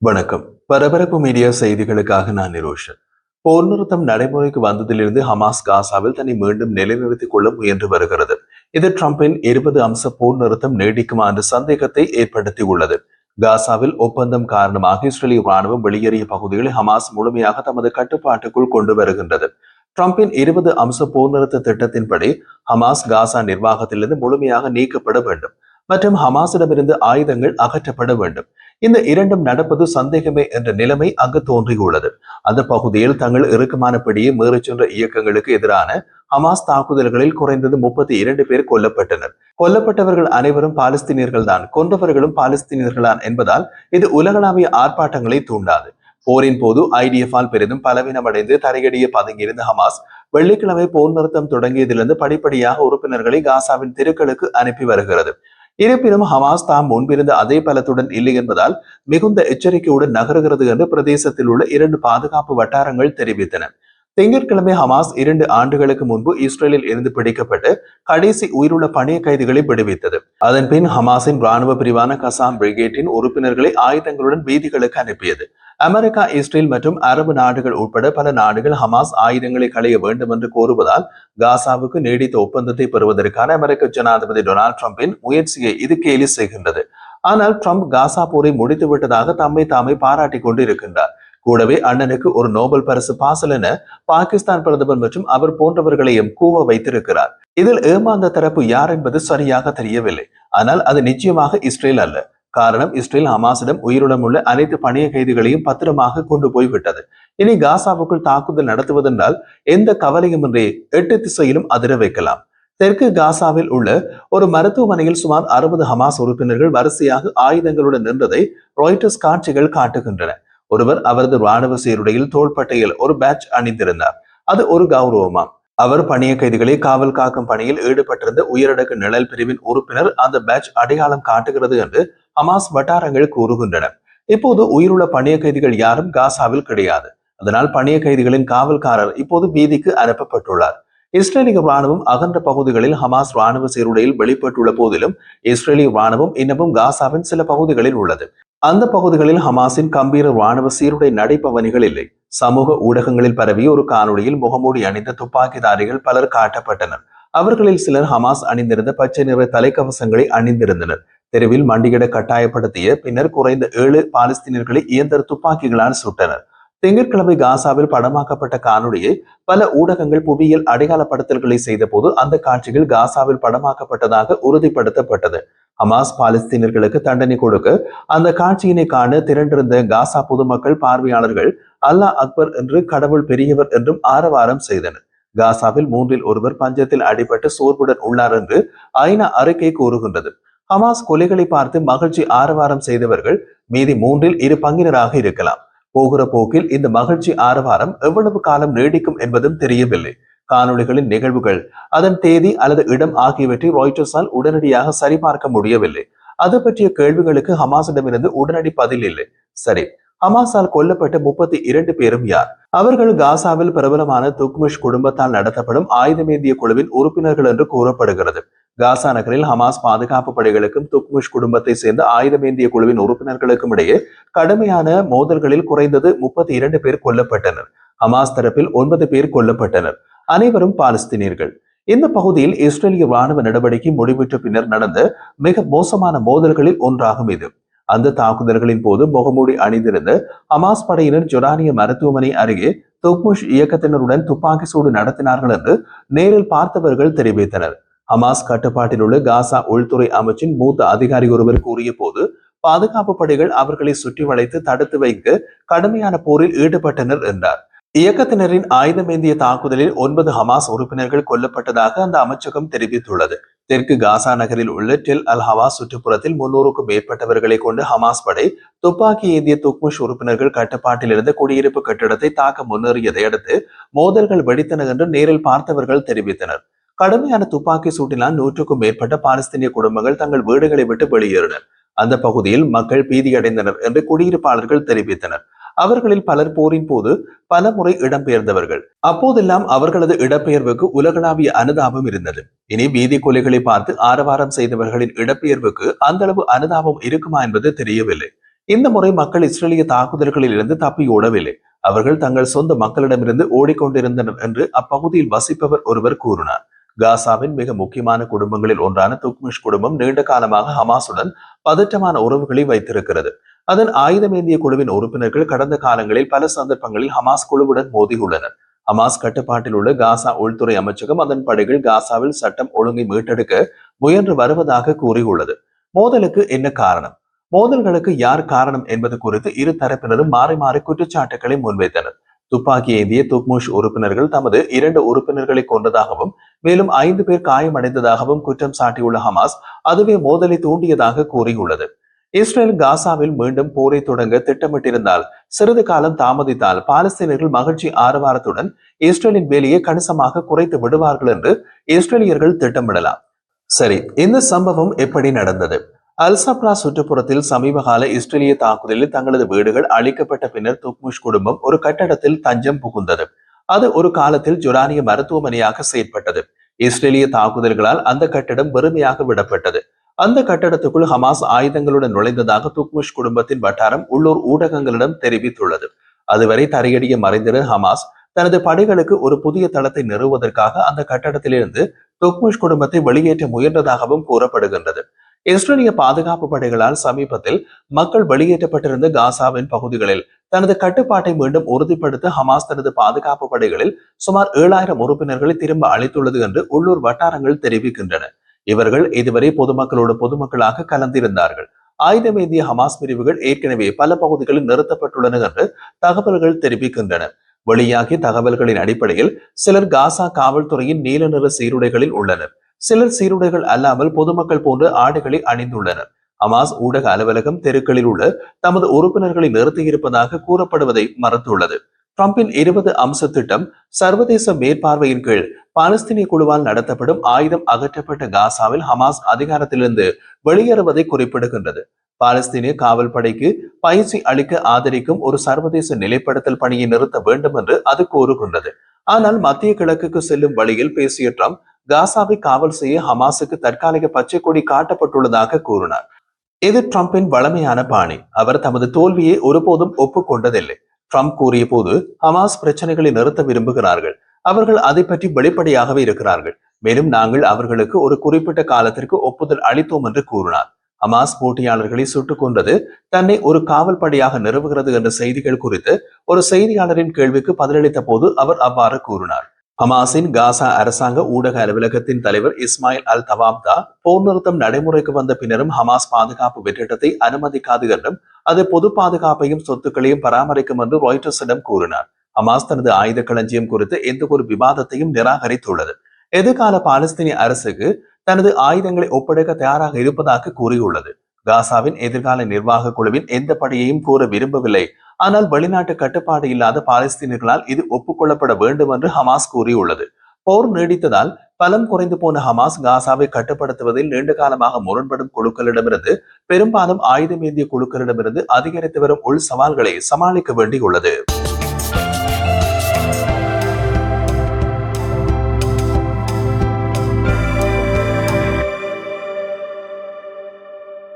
வணக்கம். பரபரப்பு மீடியா செய்திகளுக்காக நான் நிரோஷன். போர் நிறுத்தம் நடைமுறைக்கு வந்ததிலிருந்து ஹமாஸ் காசாவில் தன்னை மீண்டும் நிலைநிறுத்திக் கொள்ள முயன்று வருகிறது. இது டிரம்பின் 20 அம்ச போர் நிறுத்தம் நீடிக்குமா என்ற சந்தேகத்தை ஏற்படுத்தியுள்ளது. காசாவில் ஒப்பந்தம் காரணமாக இஸ்ரேலிய ராணுவம் வெளியேறிய பகுதிகளை ஹமாஸ் முழுமையாக தமது கட்டுப்பாட்டுக்குள் கொண்டு வருகின்றது. டிரம்பின் 20 அம்ச போர் நிறுத்த திட்டத்தின்படி ஹமாஸ் காசா நிர்வாகத்திலிருந்து முழுமையாக நீக்கப்பட வேண்டும் மற்றும் ஹமாஸிடமிருந்து ஆயுதங்கள் அகற்றப்பட வேண்டும். இந்த இரண்டும் நடப்பது சந்தேகமே என்ற நிலைமை அங்கு தோன்றியுள்ளது. அந்த பகுதியில் தங்கள் இறுக்கமானபடியே மீறிச் சென்ற இயக்கங்களுக்கு எதிரான ஹமாஸ் தாக்குதல்களில் குறைந்தது 32 பேர் கொல்லப்பட்டனர். கொல்லப்பட்டவர்கள் அனைவரும் பாலஸ்தீனியர்கள் தான், கொன்றவர்களும் பாலஸ்தீனியர்களான் என்பதால் இது உலகளாவிய ஆர்ப்பாட்டங்களை தூண்டாது. போரின் போது ஐடிஎஃபால் பெரிதும் பலவீனமடைந்து தரையடிய பதுங்கியிருந்த ஹமாஸ் வெள்ளிக்கிழமை போர் நிறுத்தம் தொடங்கியதிலிருந்து படிப்படியாக உறுப்பினர்களை காசாவின் தெருக்களுக்கு அனுப்பி வருகிறது. இருப்பினும் ஹமாஸ் தாம் முன்பிருந்த அதே பலத்துடன் இல்லை என்பதால் மிகுந்த எச்சரிக்கையுடன் நகருகிறது என்று பிரதேசத்தில் உள்ள 2 பாதுகாப்பு வட்டாரங்கள் தெரிவித்தன. திங்கட்கிழமை ஹமாஸ் 2 ஆண்டுகளுக்கு முன்பு இஸ்ரேலில் இருந்து பிடிக்கப்பட்டு கடைசி உயிருள்ள பணிய கைதிகளை விடுவித்தது. அதன் பின் ஹமாஸின் ராணுவ பிரிவான கசாம் பிரிகேட்டின் உறுப்பினர்களை ஆயுதங்களுடன் வீதிகளுக்கு அனுப்பியது. அமெரிக்கா, இஸ்ரேல் மற்றும் அரபு நாடுகள் உட்பட பல நாடுகள் ஹமாஸ் ஆயுதங்களை களைய வேண்டும் என்று கோருவதால் காசாவுக்கு நீடித்த ஒப்பந்தத்தை பெறுவதற்கான அமெரிக்க ஜனாதிபதி டொனால்டு டிரம்பின் முயற்சியை இது கேலி செய்கின்றது. ஆனால் டிரம்ப் காசா போரை முடித்து விட்டதாக தம்மை தாமே பாராட்டிக் கொண்டு இருக்கின்றார். கூடவே அண்ணனுக்கு ஒரு நோபல் பரிசு பாசல் என பாகிஸ்தான் பிரதமர் மற்றும் அவர் போன்றவர்களையும் கூவ வைத்திருக்கிறார். இதில் ஏமாந்த தரப்பு யார் என்பது சரியாக தெரியவில்லை. ஆனால் அது நிச்சயமாக இஸ்ரேல் அல்ல. காரணம், இஸ்ரேல் ஹமாஸிடம் உயிருடன் உள்ள அனைத்து பணிய கைதிகளையும் பத்திரமாக கொண்டு போய்விட்டது. இனி காசாவுக்குள் தாக்குதல் நடத்துவதென்றால் எந்த கவலையுமின்றி 8 திசையிலும் அதிர வைக்கலாம். தெற்கு காசாவில் உள்ள ஒரு மருத்துவமனையில் சுமார் 60 ஹமாஸ் உறுப்பினர்கள் வரிசையாக ஆயுதங்களுடன் நின்றதை ராய்டர்ஸ் காட்சிகள் காட்டுகின்றன. ஒருவர் அவரது ராணுவ சீருடையில் தோள்பட்டையில் ஒரு பேட்ச் அணிந்திருந்தார். அது ஒரு கௌரவமாம். அவர் பணிய கைதிகளை காவல் காக்கும் பணியில் ஈடுபட்டிருந்த உயரடுக்கு நிழல் பிரிவின் உறுப்பினர் அந்த பேட்ச் அடையாளம் காட்டுகிறது என்று ஹமாஸ் வட்டாரங்கள் கூறுகின்றன. இப்போது உயிருள்ள பணிய கைதிகள் யாரும் காசாவில் கிடையாது. அதனால் பணிய கைதிகளின் காவல்காரர் இப்போது வீதிக்கு அனுப்பப்பட்டுள்ளார். இஸ்ரேலிய ராணுவம் அகன்ற பகுதிகளில் ஹமாஸ் ராணுவ சீருடையில் வெளிப்பட்டுள்ள போதிலும் இஸ்ரேலிய ராணுவம் இன்னமும் காசாவின் சில பகுதிகளில் உள்ளது. அந்த பகுதிகளில் ஹமாஸின் கம்பீர ராணுவ சீருடை நடைபவனிகள் இல்லை. சமூக ஊடகங்களில் பரவிய ஒரு காணொலியில் முகமூடி அணிந்த துப்பாக்கிதாரிகள் பலர் காட்டப்பட்டனர். அவர்களில் சிலர் ஹமாஸ் அணிந்திருந்த பச்சை நிற தலைக்கவசங்களை அணிந்திருந்தனர். தெருவில் மண்டியிட கட்டாயப்படுத்திய பின்னர் குறைந்த 7 பாலஸ்தீனியர்களை இயந்திர துப்பாக்கிகளால் சுட்டனர். திங்கட்கிழமை காசாவில் படமாக்கப்பட்ட காணொலியை பல ஊடகங்கள் புவியியல் அடையாளப்படுத்தல்களை செய்த போது அந்த காட்சிகள் காசாவில் படமாக்கப்பட்டதாக உறுதிப்படுத்தப்பட்டது. ஹமாஸ் பாலஸ்தீனியர்களுக்கு தண்டனை கொடுக்க அந்த காட்சியினை காண திரண்டிருந்த காசா பொதுமக்கள் பார்வையாளர்கள் அல்லாஹ் அக்பர் என்று, கடவுள் பெரியவர் என்றும் ஆரவாரம் செய்தனர். காசாவில் 3 ஒருவர் பஞ்சத்தில் அடிபட்டு சோர்வுடன் உள்ளார் என்று ஐநா அறிக்கை கூறுகின்றது. ஹமாஸ் கொலைகளை பார்த்து மகிழ்ச்சி ஆரவாரம் செய்தவர்கள் மீதி 3 இரு பங்கினராக இருக்கலாம். போகிற போக்கில் இந்த மகிழ்ச்சி ஆரவாரம் எவ்வளவு காலம் நீடிக்கும் என்பதும் தெரியவில்லை. காணொளிகளின் நிகழ்வுகள், அதன் தேதி அல்லது இடம் ஆகியவற்றை ராய்டர்ஸால் உடனடியாக சரிபார்க்க முடியவில்லை. அது பற்றிய கேள்விகளுக்கு ஹமாஸிடமிருந்து உடனடி பதில் இல்லை. சரி, ஹமாஸால் கொல்லப்பட்ட 32 பேரும் யார்? அவர்கள் காசாவில் பிரபலமான துக்முஷ் குடும்பத்தால் நடத்தப்படும் ஆயுதமேந்திய குழுவின் உறுப்பினர்கள் என்று கூறப்படுகிறது. காசா நகரில் ஹமாஸ் பாதுகாப்பு படைகளுக்கும் துக்முஷ் குடும்பத்தை சேர்ந்த ஆயுதமேந்திய குழுவின் உறுப்பினர்களுக்கும் இடையே கடுமையான மோதல்களில் குறைந்தது 32 பேர் கொல்லப்பட்டனர். ஹமாஸ் தரப்பில் 9 பேர் கொல்லப்பட்டனர். அனைவரும் பாலஸ்தீனியர்கள். இந்த பகுதியில் இஸ்ரேலிய ராணுவ நடவடிக்கை முடிவுற்ற பின்னர் நடந்த மிக மோசமான மோதல்களில் ஒன்றாகும் இது. அந்த தாக்குதல்களின் போது முகமூடி அணிந்திருந்த ஹமாஸ் படையினர் ஜொர்டானிய மருத்துவமனை அருகே துக்முஷ் இயக்கத்தினருடன் துப்பாக்கி சூடு நடத்தினார்கள் என்று நேரில் பார்த்தவர்கள் தெரிவித்தனர். ஹமாஸ் கட்டுப்பாட்டில் உள்ள காசா உள்துறை அமைச்சின் மூத்த அதிகாரி ஒருவர் கூறிய போது, பாதுகாப்பு படைகள் அவர்களை சுற்றி வளைத்து தடுத்து வைக்க கடுமையான போரில் ஈடுபட்டனர் என்றார். இயக்கத்தினரின் ஆயுதமேந்திய தாக்குதலில் 9 ஹமாஸ் உறுப்பினர்கள் கொல்லப்பட்டதாக அந்த அமைச்சகம் தெரிவித்துள்ளது. தெற்கு காசா நகரில் உள்ள டெல் அல் ஹவா சுற்றுப்புறத்தில் 300க்கும் மேற்பட்டவர்களை கொண்டு ஹமாஸ் படை துப்பாக்கி ஏந்திய துக்முஷ் உறுப்பினர்கள் கட்டுப்பாட்டில் இருந்த குடியிருப்பு கட்டிடத்தை தாக்க முன்னேறியதை அடுத்து மோதல்கள் வெடித்தன என்று நேரில் பார்த்தவர்கள் தெரிவித்தனர். கடுமையான துப்பாக்கி சூட்டினால் 100க்கும் மேற்பட்ட பாலஸ்தீனிய குடும்பங்கள் தங்கள் வீடுகளை விட்டு வெளியேறினர். அந்த பகுதியில் மக்கள் பீதியடைந்தனர் என்று குடியிருப்பாளர்கள் தெரிவித்தனர். அவர்களில் பலர் போரின் போது பல முறை இடம்பெயர்ந்தவர்கள். அப்போதெல்லாம் அவர்களது இடப்பெயர்வுக்கு உலகளாவிய அனுதாபம் இருந்தது. இனி வீதி கொலைகளை பார்த்து ஆரவாரம் செய்தவர்களின் இடப்பெயர்வுக்கு அந்த அளவு அனுதாபம் இருக்குமா என்பது தெரியவில்லை. இந்த முறை மக்கள் இஸ்ரேலிய தாக்குதல்களில் இருந்து தப்பி ஓடவில்லை. அவர்கள் தங்கள் சொந்த மக்களிடமிருந்து ஓடிக்கொண்டிருந்தனர் என்று அப்பகுதியில் வசிப்பவர் ஒருவர் கூறினார். காசாவின் மிக முக்கியமான குடும்பங்களில் ஒன்றான துக்மிஷ் குடும்பம் நீண்ட காலமாக ஹமாசுடன் பதற்றமான உறவுகளை வைத்திருக்கிறது. அதன் ஆயுதமேந்திய குழுவின் உறுப்பினர்கள் கடந்த காலங்களில் பல சந்தர்ப்பங்களில் ஹமாஸ் குழுவுடன் மோதியுள்ளனர். ஹமாஸ் கட்டுப்பாட்டில் உள்ள காசா உள்துறை அமைச்சகம் அதன் படைகள் காசாவில் சட்டம் ஒழுங்கை மீட்டெடுக்க முயன்று வருவதாக கூறியுள்ளது. மோதலுக்கு என்ன காரணம்? மோதல்களுக்கு யார் காரணம் என்பது குறித்து இரு தரப்பினரும் மாறி மாறி குற்றச்சாட்டுகளை முன்வைத்தனர். துப்பாக்கி ஏந்திய துக்முஷ் உறுப்பினர்கள் தமது 2 உறுப்பினர்களை கொண்டதாகவும் மேலும் 5 பேர் காயமடைந்ததாகவும் குற்றம் சாட்டியுள்ள ஹமாஸ் அதுவே மோதலை தூண்டியதாக கூறியுள்ளது. இஸ்ரேல் காசாவில் மீண்டும் போரை தொடங்க திட்டமிட்டிருந்தால் சிறிது காலம் தாமதித்தால் பாலஸ்தீனர்கள் மகிழ்ச்சி ஆரவாரத்துடன் இஸ்ரேலின் வேலையை கணிசமாக குறைத்து விடுவார்கள் என்று இஸ்ரேலியர்கள் திட்டமிடலாம். சரி, இந்த சம்பவம் எப்படி நடந்தது? அல்சப்ரா சுற்றுப்புறத்தில் சமீபகால இஸ்ரேலிய தாக்குதலில் தங்களது வீடுகள் அழிக்கப்பட்ட பின்னர் துக்முஷ் குடும்பம் ஒரு கட்டடத்தில் தஞ்சம் புகுந்தது. அது ஒரு காலத்தில் ஜொரானிய மருத்துவமனையாக செயற்பட்டது. இஸ்ரேலிய தாக்குதல்களால் அந்த கட்டடம் வெறுமையாக விடப்பட்டது. அந்த கட்டடத்துக்குள் ஹமாஸ் ஆயுதங்களுடன் நுழைந்ததாக துக்முஷ் குடும்பத்தின் வட்டாரம் உள்ளூர் ஊடகங்களிடம் தெரிவித்துள்ளது. அதுவரை தரையடிய மறைந்திருந்த ஹமாஸ் தனது படைகளுக்கு ஒரு புதிய தளத்தை நிறுவுவதற்காக அந்த கட்டடத்திலிருந்து துக்முஷ் குடும்பத்தை வெளியேற்ற முயன்றதாகவும் கூறப்படுகின்றது. இஸ்ரேலிய பாதுகாப்பு படைகளால் சமீபத்தில் மக்கள் வெளியேற்றப்பட்டிருந்த காசாவின் பகுதிகளில் தனது கட்டுப்பாட்டை மீண்டும் உறுதிப்படுத்த ஹமாஸ் தனது பாதுகாப்பு படைகளில் சுமார் 7000 உறுப்பினர்களை திரும்ப அளித்துள்ளது என்று உள்ளூர் வட்டாரங்கள் தெரிவிக்கின்றன. இவர்கள் இதுவரை பொதுமக்களாக கலந்திருந்தார்கள். ஆயுதமேந்திய ஹமாஸ் பிரிவுகள் ஏற்கனவே பல பகுதிகளில் நிறுத்தப்பட்டுள்ளன என்று தகவல்கள் தெரிவிக்கின்றன. வெளியாகிய தகவல்களின் அடிப்படையில் சிலர் காசா காவல்துறையின் நீல நிற சீருடைகளில் உள்ளனர். சிலர் சீருடைகள் அல்லாமல் பொதுமக்கள் போன்ற ஆடைகளை அணிந்துள்ளனர். ஹமாஸ் ஊடக அலுவலகம் தெருக்களில் உள்ள தமது உறுப்பினர்களை நிறுத்தியிருப்பதாக கூறப்படுவதை மறுத்துள்ளது. டிரம்பின் 20 அம்ச திட்டம் சர்வதேச மேற்பார்வையின் கீழ் பாலஸ்தீனிய குழுவால் நடத்தப்படும் ஆயுதம் அகற்றப்பட்ட காசாவில் ஹமாஸ் அதிகாரத்திலிருந்து வெளியேறுவதை குறிப்பிடுகின்றது. பாலஸ்தீனிய காவல் படைக்கு பயிற்சி அளிக்க ஆதரிக்கும் ஒரு சர்வதேச நிலைப்படுத்தல் பணியை நிறுத்த வேண்டும் என்று அது கூறுகின்றது. ஆனால் மத்திய கிழக்குக்கு செல்லும் வழியில் பேசிய ட்ரம்ப் காசாவை காவல் செய்ய ஹமாஸுக்கு தற்காலிக பச்சை கொடி காட்டப்பட்டுள்ளதாக கூறினார். இது ட்ரம்பின் வளமையான பாணி. அவர் தமது தோல்வியை ஒருபோதும் ஒப்புக்கொண்டதில்லை. ட்ரம்ப் கூறிய போது ஹமாஸ் பிரச்சனைகளை நிறுத்த விரும்புகிறார்கள். அவர்கள் அதை பற்றி வெளிப்படையாகவே இருக்கிறார்கள். மேலும் நாங்கள் அவர்களுக்கு ஒரு குறிப்பிட்ட காலத்திற்கு ஒப்புதல் அளித்தோம் என்று கூறினார். ஹமாஸ் போட்டியாளர்களை சுட்டுக் கொண்டது தன்னை ஒரு காவல் படையாக நிறுவுகிறது என்ற செய்திகள் குறித்து ஒரு செய்தியாளரின் கேள்விக்கு பதிலளித்த போது அவர் அவ்வாறு கூறினார். ஹமாஸின் காசா அரசாங்க ஊடக அலுவலகத்தின் தலைவர் இஸ்மாயில் அல் தவாப்தா போர் நிறுத்தம் நடைமுறைக்கு வந்த பின்னரும் ஹமாஸ் பாதுகாப்பு வெற்றிடத்தை அனுமதிக்காது என்றும் அது பொது பாதுகாப்பையும் சொத்துக்களையும் பராமரிக்கும் என்று ராய்ட்டர்ஸிடம் கூறினார். ஹமாஸ் தனது ஆயுத களஞ்சியம் குறித்து எந்த ஒரு விவாதத்தையும் நிராகரித்துள்ளது. எதிர்கால பாலஸ்தீனிய அரசுக்கு தனது ஆயுதங்களை ஒப்படைக்க தயாராக இருப்பதாக கூறியுள்ளது. காசாவின் எதிர்கால நிர்வாக குழுவின் எந்த படையையும் கூற விரும்பவில்லை. ஆனால் வெளிநாட்டு கட்டுப்பாடு இல்லாத பாலஸ்தீனர்களால் இது ஒப்புக்கொள்ளப்பட வேண்டும் என்று ஹமாஸ் கூறியுள்ளது. போர் நீடித்ததால் பலம் குறைந்து போன ஹமாஸ் காசாவை கட்டுப்படுத்துவதில் நீண்ட காலமாக முரண்படும் குழுக்களிடமிருந்து பெரும்பாலும் ஆயுதமேந்திய குழுக்களிடமிருந்து அதிகரித்து வரும் உள் சவால்களை சமாளிக்க வேண்டியுள்ளது.